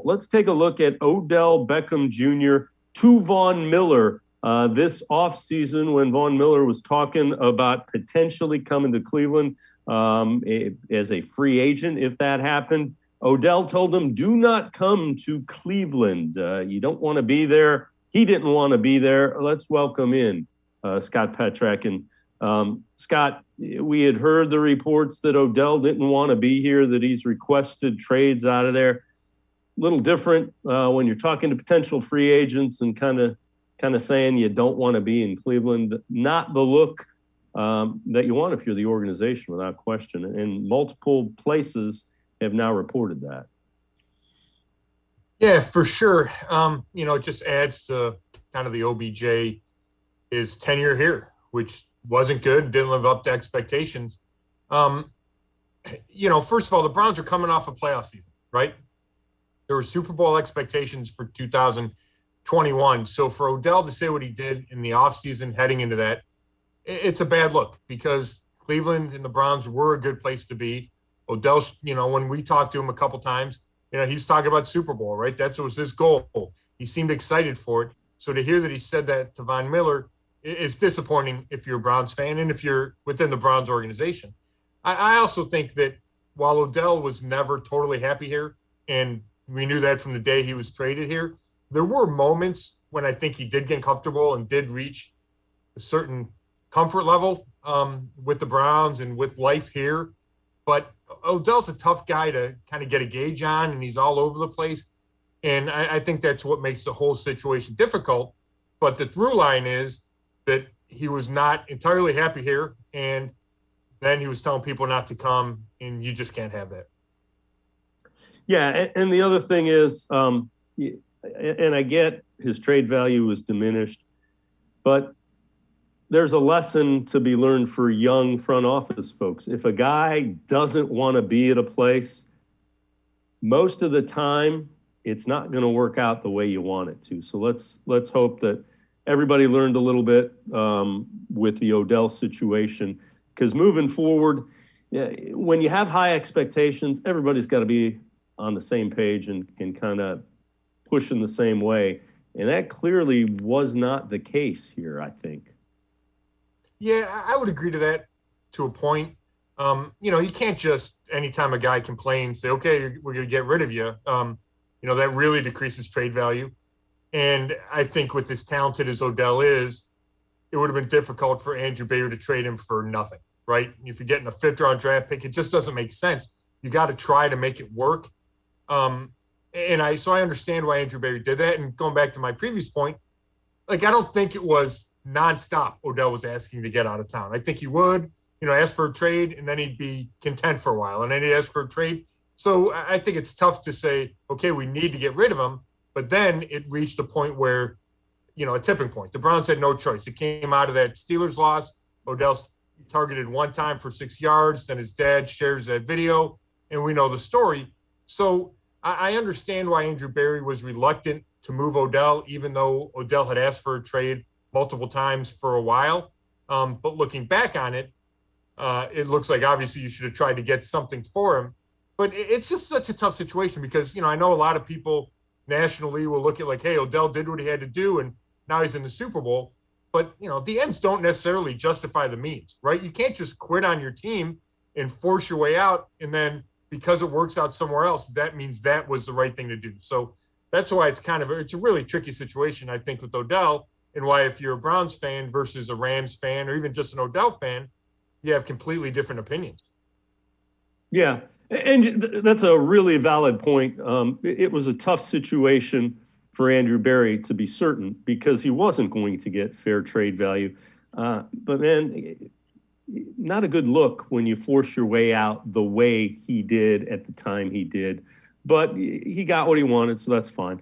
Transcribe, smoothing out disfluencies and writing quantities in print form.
Let's take a look at Odell Beckham Jr. to Von Miller this offseason when Von Miller was talking about potentially coming to Cleveland as a free agent if that happened. Odell told him, do not come to Cleveland. You don't want to be there. He didn't want to be there. Let's welcome in Scott Petrak. And Scott, we had heard the reports that Odell didn't want to be here, that he's requested trades out of there. Little different when you're talking to potential free agents and kind of saying you don't want to be in Cleveland. Not the look that you want if you're the organization, without question. And multiple places have now reported that. Yeah, for sure. It just adds to kind of the OBJ, his tenure here, which wasn't good, didn't live up to expectations. First of all, the Browns are coming off a playoff season, right? There were Super Bowl expectations for 2021. So for Odell to say what he did in the offseason heading into that, it's a bad look because Cleveland and the Browns were a good place to be. Odell, when we talked to him a couple times, he's talking about Super Bowl, right? That was his goal. He seemed excited for it. So to hear that he said that to Von Miller is disappointing if you're a Browns fan and if you're within the Browns organization. I also think that while Odell was never totally happy here, and we knew that from the day he was traded here, there were moments when I think he did get comfortable and did reach a certain comfort level with the Browns and with life here. But Odell's a tough guy to kind of get a gauge on, and he's all over the place. And I think that's what makes the whole situation difficult. But the through line is that he was not entirely happy here, and then he was telling people not to come, and you just can't have that. Yeah, and the other thing is, and I get his trade value was diminished, but there's a lesson to be learned for young front office folks. If a guy doesn't want to be at a place, most of the time, it's not going to work out the way you want it to. So let's hope that everybody learned a little bit with the Odell situation, because moving forward, when you have high expectations, everybody's got to be on the same page and kind of pushing the same way. And that clearly was not the case here, I think. Yeah, I would agree to that to a point. You can't just, anytime a guy complains, say, okay, we're going to get rid of you. That really decreases trade value. And I think with as talented as Odell is, it would have been difficult for Andrew Bayer to trade him for nothing, right? If you're getting a 5th-round draft pick, it just doesn't make sense. You got to try to make it work. So I understand why Andrew Bayer did that. And going back to my previous point, I don't think it was nonstop Odell was asking to get out of town. I think he would, ask for a trade, and then he'd be content for a while, and then he'd ask for a trade. So I think it's tough to say, okay, we need to get rid of him. But then it reached a point where, a tipping point. The Browns had no choice. It came out of that Steelers loss. Odell's targeted one time for 6 yards. Then his dad shares that video, and we know the story. So I understand why Andrew Berry was reluctant to move Odell, even though Odell had asked for a trade multiple times for a while. But looking back on it, it looks like obviously you should have tried to get something for him. But it's just such a tough situation because, I know a lot of people nationally will look at hey, Odell did what he had to do, and now he's in the Super Bowl. But, the ends don't necessarily justify the means, right? You can't just quit on your team and force your way out, and then because it works out somewhere else, that means that was the right thing to do. So that's why it's a really tricky situation, I think, with Odell, and why if you're a Browns fan versus a Rams fan or even just an Odell fan, you have completely different opinions. Yeah, and that's a really valid point. It was a tough situation for Andrew Berry, to be certain, because he wasn't going to get fair trade value. But then, not a good look when you force your way out the way he did at the time he did. But he got what he wanted, so that's fine.